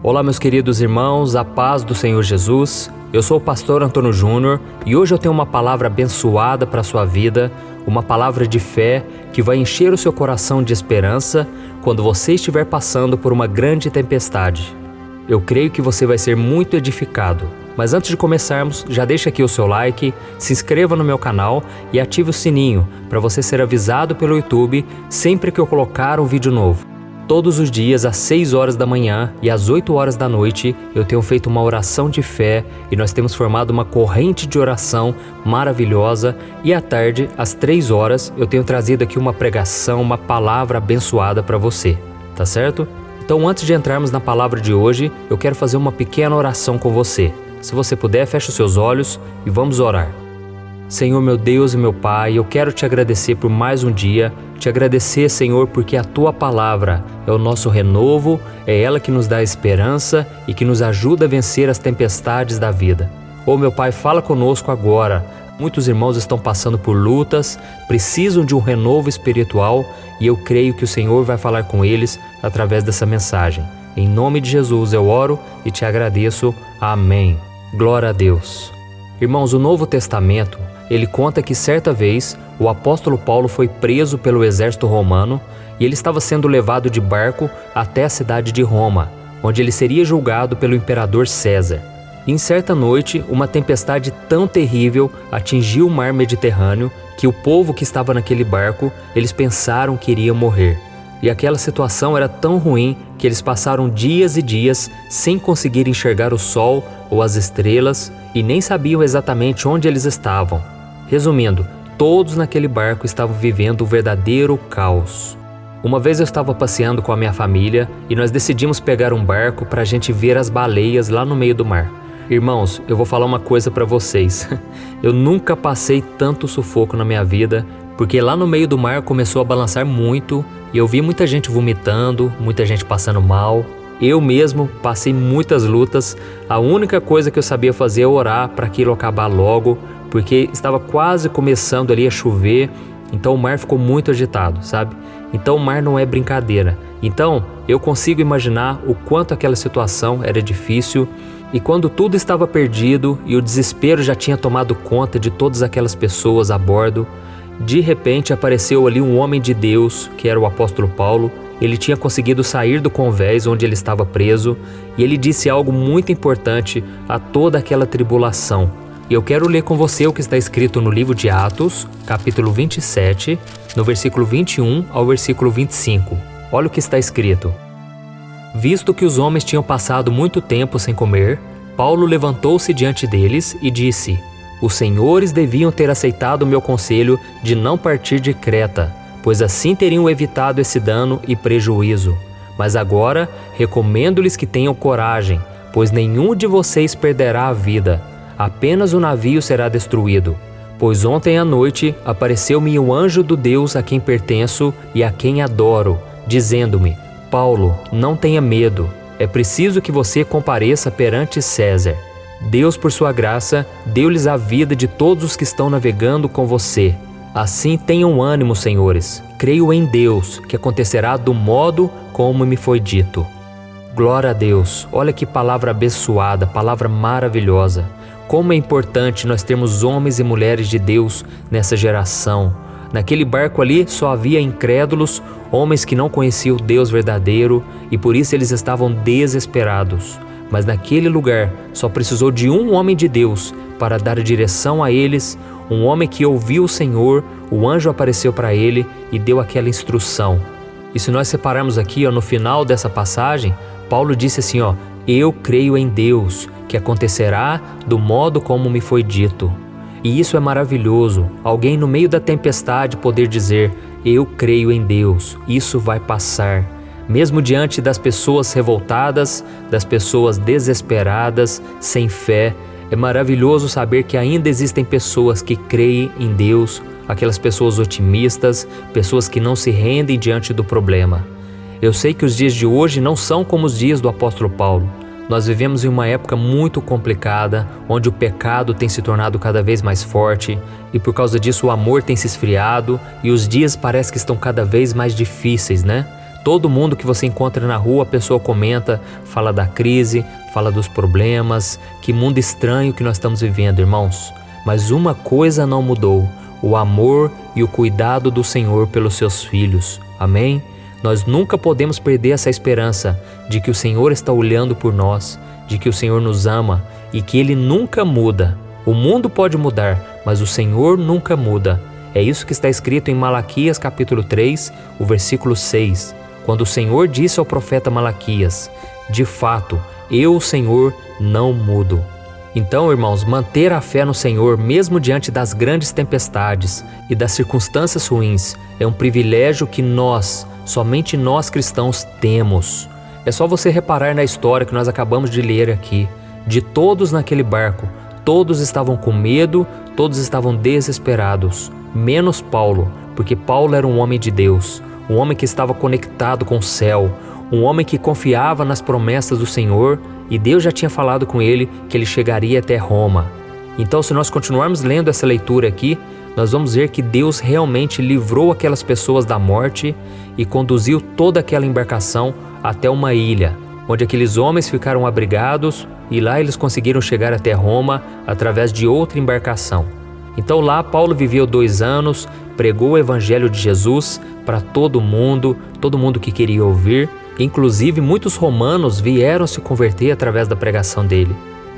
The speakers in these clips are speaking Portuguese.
Olá, meus queridos irmãos, a paz do Senhor Jesus. Eu sou o pastor Antônio Júnior e hoje eu tenho uma palavra abençoada para a sua vida, uma palavra de fé que vai encher o seu coração de esperança quando você estiver passando por uma grande tempestade. Eu creio que você vai ser muito edificado. Mas antes de começarmos, já deixa aqui o seu like, se inscreva no meu canal e ative o sininho para você ser avisado pelo YouTube sempre que eu colocar um vídeo novo. Todos os dias, às 6 horas da manhã e às 8 horas da noite, eu tenho feito uma oração de fé e nós temos formado uma corrente de oração maravilhosa. E à tarde, às 3 horas, eu tenho trazido aqui uma pregação, uma palavra abençoada para você, tá certo? Então, antes de entrarmos na palavra de hoje, eu quero fazer uma pequena oração com você. Se você puder, feche os seus olhos e vamos orar. Senhor, meu Deus e meu Pai, eu quero te agradecer por mais um dia, te agradecer, Senhor, porque a Tua palavra é o nosso renovo, é ela que nos dá esperança e que nos ajuda a vencer as tempestades da vida. Ô meu Pai, fala conosco agora. Muitos irmãos estão passando por lutas, precisam de um renovo espiritual e eu creio que o Senhor vai falar com eles através dessa mensagem. Em nome de Jesus eu oro e te agradeço. Amém. Glória a Deus. Irmãos, o Novo Testamento, ele conta que certa vez o apóstolo Paulo foi preso pelo exército romano e ele estava sendo levado de barco até a cidade de Roma, onde ele seria julgado pelo imperador César. Em certa noite, uma tempestade tão terrível atingiu o mar Mediterrâneo que o povo que estava naquele barco, eles pensaram que iriam morrer. E aquela situação era tão ruim que eles passaram dias e dias sem conseguir enxergar o sol ou as estrelas e nem sabiam exatamente onde eles estavam. Resumindo, todos naquele barco estavam vivendo um verdadeiro caos. Uma vez eu estava passeando com a minha família e nós decidimos pegar um barco para a gente ver as baleias lá no meio do mar. Irmãos, eu vou falar uma coisa para vocês. Eu nunca passei tanto sufoco na minha vida, porque lá no meio do mar começou a balançar muito e eu vi muita gente vomitando, muita gente passando mal. Eu mesmo passei muitas lutas. A única coisa que eu sabia fazer é orar para aquilo acabar logo, porque estava quase começando ali a chover, então o mar ficou muito agitado, sabe? Então o mar não é brincadeira. Então eu consigo imaginar o quanto aquela situação era difícil e quando tudo estava perdido e o desespero já tinha tomado conta de todas aquelas pessoas a bordo, de repente apareceu ali um homem de Deus, que era o apóstolo Paulo. Ele tinha conseguido sair do convés onde ele estava preso e ele disse algo muito importante a toda aquela tribulação. E eu quero ler com você o que está escrito no livro de Atos, capítulo 27, no versículo 21 ao versículo 25. Olha o que está escrito. Visto que os homens tinham passado muito tempo sem comer, Paulo levantou-se diante deles e disse: Os senhores deviam ter aceitado o meu conselho de não partir de Creta, pois assim teriam evitado esse dano e prejuízo. Mas agora recomendo-lhes que tenham coragem, pois nenhum de vocês perderá a vida. Apenas o navio será destruído. Pois ontem à noite apareceu-me o anjo do Deus a quem pertenço e a quem adoro, dizendo-me: Paulo, não tenha medo. É preciso que você compareça perante César. Deus, por sua graça, deu-lhes a vida de todos os que estão navegando com você. Assim tenham ânimo, senhores. Creio em Deus, que acontecerá do modo como me foi dito. Glória a Deus. Olha que palavra abençoada, palavra maravilhosa. Como é importante nós termos homens e mulheres de Deus nessa geração. Naquele barco ali só havia incrédulos, homens que não conheciam o Deus verdadeiro e por isso eles estavam desesperados. Mas naquele lugar só precisou de um homem de Deus para dar direção a eles, um homem que ouviu o Senhor, o anjo apareceu para ele e deu aquela instrução. E se nós separarmos aqui, no final dessa passagem, Paulo disse assim, eu creio em Deus, que acontecerá do modo como me foi dito. E isso é maravilhoso, alguém no meio da tempestade poder dizer, eu creio em Deus, isso vai passar. Mesmo diante das pessoas revoltadas, das pessoas desesperadas, sem fé, é maravilhoso saber que ainda existem pessoas que creem em Deus, aquelas pessoas otimistas, pessoas que não se rendem diante do problema. Eu sei que os dias de hoje não são como os dias do apóstolo Paulo. Nós vivemos em uma época muito complicada, onde o pecado tem se tornado cada vez mais forte e por causa disso o amor tem se esfriado e os dias parece que estão cada vez mais difíceis, né? Todo mundo que você encontra na rua, a pessoa comenta, fala da crise, fala dos problemas. Que mundo estranho que nós estamos vivendo, irmãos. Mas uma coisa não mudou: o amor e o cuidado do Senhor pelos seus filhos. Amém? Nós nunca podemos perder essa esperança de que o Senhor está olhando por nós, de que o Senhor nos ama e que Ele nunca muda. O mundo pode mudar, mas o Senhor nunca muda. É isso que está escrito em Malaquias capítulo 3, o versículo 6. Quando o Senhor disse ao profeta Malaquias: de fato, eu, o Senhor, não mudo. Então, irmãos, manter a fé no Senhor, mesmo diante das grandes tempestades e das circunstâncias ruins, é um privilégio que somente nós cristãos temos. É só você reparar na história que nós acabamos de ler aqui. De todos naquele barco, todos estavam com medo, todos estavam desesperados, menos Paulo, porque Paulo era um homem de Deus, um homem que estava conectado com o céu, um homem que confiava nas promessas do Senhor, e Deus já tinha falado com ele que ele chegaria até Roma. Então, se nós continuarmos lendo essa leitura aqui, nós vamos ver que Deus realmente livrou aquelas pessoas da morte e conduziu toda aquela embarcação até uma ilha, onde aqueles homens ficaram abrigados, e lá eles conseguiram chegar até Roma através de outra embarcação. Então lá Paulo viveu 2 anos, pregou o evangelho de Jesus para todo mundo que queria ouvir. Inclusive muitos romanos vieram se converter através da pregação dele.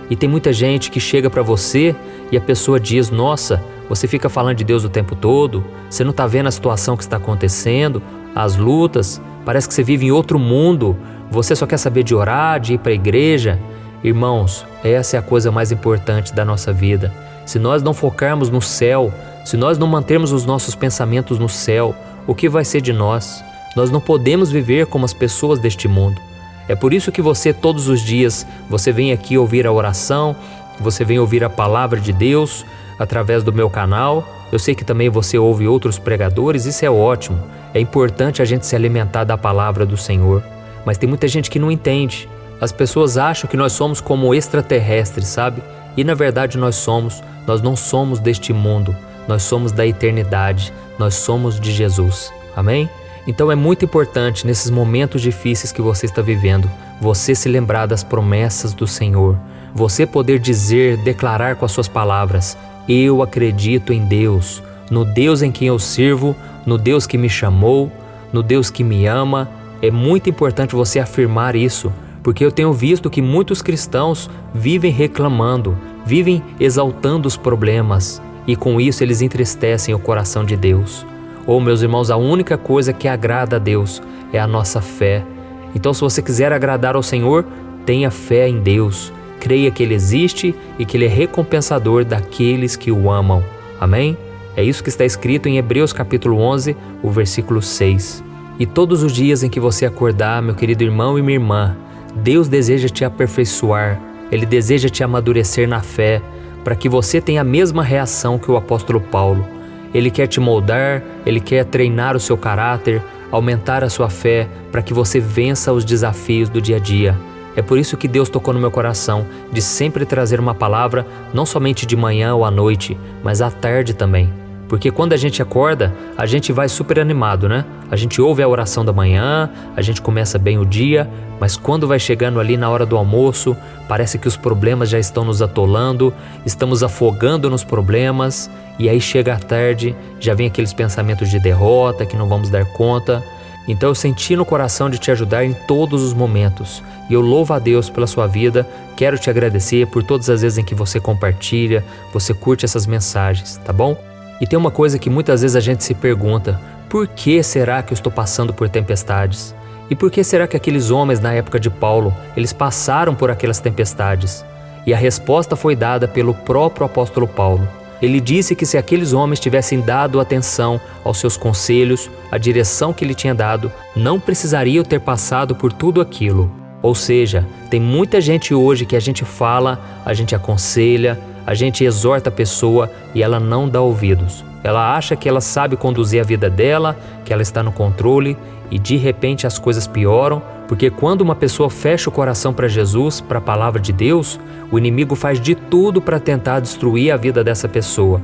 E tem muita gente que chega para você e a pessoa diz: nossa, você fica falando de Deus o tempo todo, você não está vendo a situação que está acontecendo, as lutas, parece que você vive em outro mundo, você só quer saber de orar, de ir para a igreja. Irmãos, essa é a coisa mais importante da nossa vida. Se nós não focarmos no céu, se nós não mantermos os nossos pensamentos no céu, o que vai ser de nós? Nós não podemos viver como as pessoas deste mundo. É por isso que você, todos os dias, você vem aqui ouvir a oração, você vem ouvir a palavra de Deus através do meu canal. Eu sei que também você ouve outros pregadores, isso é ótimo. É importante a gente se alimentar da palavra do Senhor. Mas tem muita gente que não entende. As pessoas acham que nós somos como extraterrestres, sabe? E na verdade nós não somos deste mundo. Nós somos da eternidade, nós somos de Jesus. Amém? Então é muito importante, nesses momentos difíceis que você está vivendo, você se lembrar das promessas do Senhor. Você poder declarar com as suas palavras: eu acredito em Deus, no Deus em quem eu sirvo, no Deus que me chamou, no Deus que me ama. É muito importante você afirmar isso, porque eu tenho visto que muitos cristãos vivem reclamando, vivem exaltando os problemas, e com isso eles entristecem o coração de Deus. Meus irmãos, a única coisa que agrada a Deus é a nossa fé. Então, se você quiser agradar ao Senhor, tenha fé em Deus. Creia que Ele existe e que Ele é recompensador daqueles que o amam. Amém? É isso que está escrito em Hebreus capítulo 11, o versículo 6. E todos os dias em que você acordar, meu querido irmão e minha irmã, Deus deseja te aperfeiçoar. Ele deseja te amadurecer na fé, para que você tenha a mesma reação que o apóstolo Paulo. Ele quer te moldar, Ele quer treinar o seu caráter, aumentar a sua fé, para que você vença os desafios do dia a dia. É por isso que Deus tocou no meu coração de sempre trazer uma palavra, não somente de manhã ou à noite, mas à tarde também. Porque quando a gente acorda, a gente vai super animado, né? A gente ouve a oração da manhã, a gente começa bem o dia, mas quando vai chegando ali na hora do almoço, parece que os problemas já estão nos atolando, estamos afogando nos problemas, e aí chega a tarde, já vem aqueles pensamentos de derrota, que não vamos dar conta. Então eu senti no coração de te ajudar em todos os momentos, e eu louvo a Deus pela sua vida. Quero te agradecer por todas as vezes em que você compartilha, você curte essas mensagens, tá bom? E tem uma coisa que muitas vezes a gente se pergunta: por que será que eu estou passando por tempestades? E por que será que aqueles homens na época de Paulo, eles passaram por aquelas tempestades? E a resposta foi dada pelo próprio apóstolo Paulo. Ele disse que se aqueles homens tivessem dado atenção aos seus conselhos, à direção que ele tinha dado, não precisariam ter passado por tudo aquilo. Ou seja, tem muita gente hoje que a gente fala, a gente aconselha, a gente exorta a pessoa e ela não dá ouvidos. Ela acha que ela sabe conduzir a vida dela, que ela está no controle, e de repente as coisas pioram, porque quando uma pessoa fecha o coração para Jesus, para a palavra de Deus, o inimigo faz de tudo para tentar destruir a vida dessa pessoa.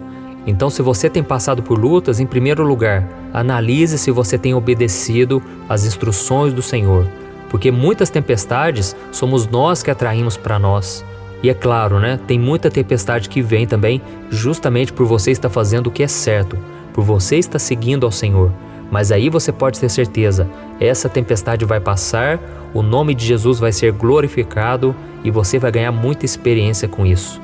Então, se você tem passado por lutas, em primeiro lugar, analise se você tem obedecido às instruções do Senhor, porque muitas tempestades somos nós que atraímos para nós. E é claro, tem muita tempestade que vem também justamente por você estar fazendo o que é certo, por você estar seguindo ao Senhor. Mas aí você pode ter certeza, essa tempestade vai passar, o nome de Jesus vai ser glorificado e você vai ganhar muita experiência com isso.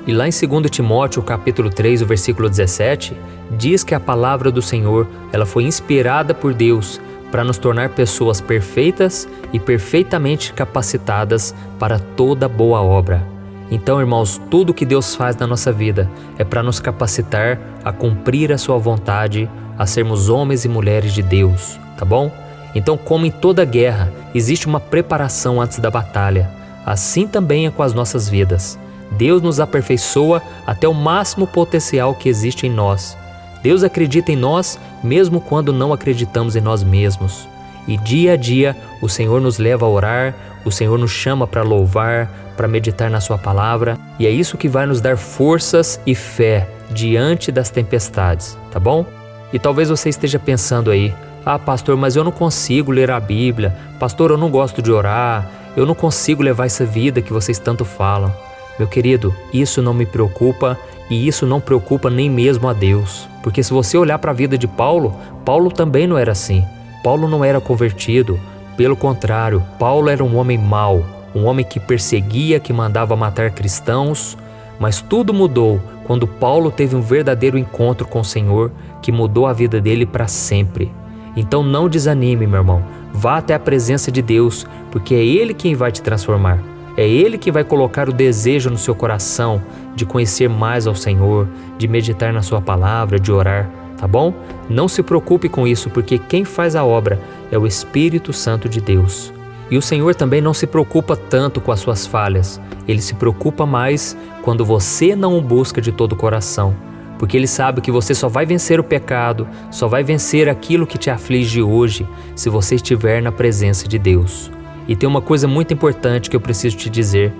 E lá em 2 Timóteo, capítulo 3, o versículo 17, diz que a palavra do Senhor, ela foi inspirada por Deus para nos tornar pessoas perfeitas e perfeitamente capacitadas para toda boa obra. Então, irmãos, tudo que Deus faz na nossa vida é para nos capacitar a cumprir a sua vontade, a sermos homens e mulheres de Deus, tá bom? Então, como em toda guerra, existe uma preparação antes da batalha, assim também é com as nossas vidas. Deus nos aperfeiçoa até o máximo potencial que existe em nós. Deus acredita em nós mesmo quando não acreditamos em nós mesmos. E dia a dia o Senhor nos leva a orar, o Senhor nos chama para louvar, para meditar na sua palavra. E é isso que vai nos dar forças e fé diante das tempestades, tá bom? E talvez você esteja pensando aí, pastor, mas eu não consigo ler a Bíblia. Pastor, eu não gosto de orar. Eu não consigo levar essa vida que vocês tanto falam. Meu querido, isso não me preocupa e isso não preocupa nem mesmo a Deus. Porque se você olhar para a vida de Paulo, Paulo também não era assim. Paulo não era convertido. Pelo contrário, Paulo era um homem mau, um homem que perseguia, que mandava matar cristãos. Mas tudo mudou quando Paulo teve um verdadeiro encontro com o Senhor que mudou a vida dele para sempre. Então não desanime, meu irmão. Vá até a presença de Deus, porque é Ele quem vai te transformar. É Ele que vai colocar o desejo no seu coração de conhecer mais ao Senhor, de meditar na sua palavra, de orar, tá bom? Não se preocupe com isso, porque quem faz a obra é o Espírito Santo de Deus. E o Senhor também não se preocupa tanto com as suas falhas. Ele se preocupa mais quando você não o busca de todo o coração, porque Ele sabe que você só vai vencer o pecado, só vai vencer aquilo que te aflige hoje, se você estiver na presença de Deus. E tem uma coisa muito importante que eu preciso te dizer.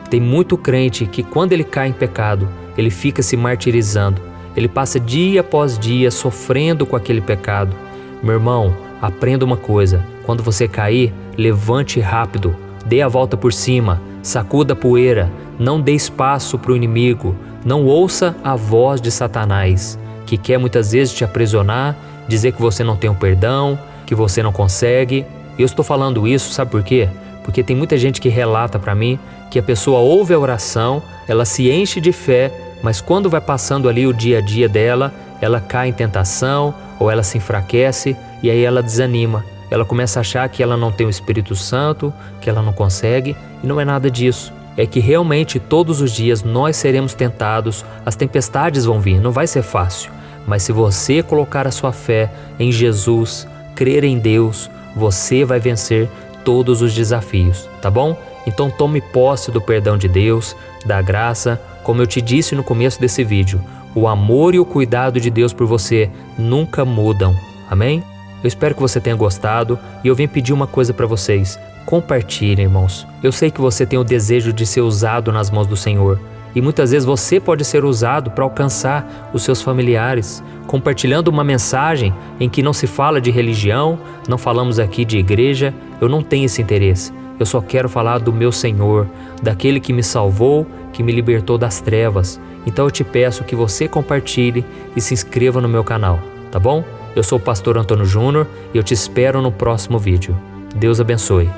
Tem muito crente que quando ele cai em pecado, ele fica se martirizando. Ele passa dia após dia sofrendo com aquele pecado. Meu irmão, aprenda uma coisa. Quando você cair, levante rápido. Dê a volta por cima. Sacuda a poeira. Não dê espaço para o inimigo. Não ouça a voz de Satanás, que quer muitas vezes te aprisionar, dizer que você não tem o perdão, que você não consegue. Eu estou falando isso, sabe por quê? Porque tem muita gente que relata para mim que a pessoa ouve a oração, ela se enche de fé, mas quando vai passando ali o dia a dia dela, ela cai em tentação ou ela se enfraquece e aí ela desanima. Ela começa a achar que ela não tem o Espírito Santo, que ela não consegue, e não é nada disso. É que realmente todos os dias nós seremos tentados, as tempestades vão vir, não vai ser fácil. Mas se você colocar a sua fé em Jesus, crer em Deus, você vai vencer todos os desafios, tá bom? Então tome posse do perdão de Deus, da graça. Como eu te disse no começo desse vídeo, o amor e o cuidado de Deus por você nunca mudam, amém? Eu espero que você tenha gostado e eu vim pedir uma coisa para vocês. Compartilhem, irmãos. Eu sei que você tem o desejo de ser usado nas mãos do Senhor. E muitas vezes você pode ser usado para alcançar os seus familiares, compartilhando uma mensagem em que não se fala de religião, não falamos aqui de igreja. Eu não tenho esse interesse. Eu só quero falar do meu Senhor, daquele que me salvou, que me libertou das trevas. Então eu te peço que você compartilhe e se inscreva no meu canal, tá bom? Eu sou o pastor Antônio Júnior e eu te espero no próximo vídeo. Deus abençoe.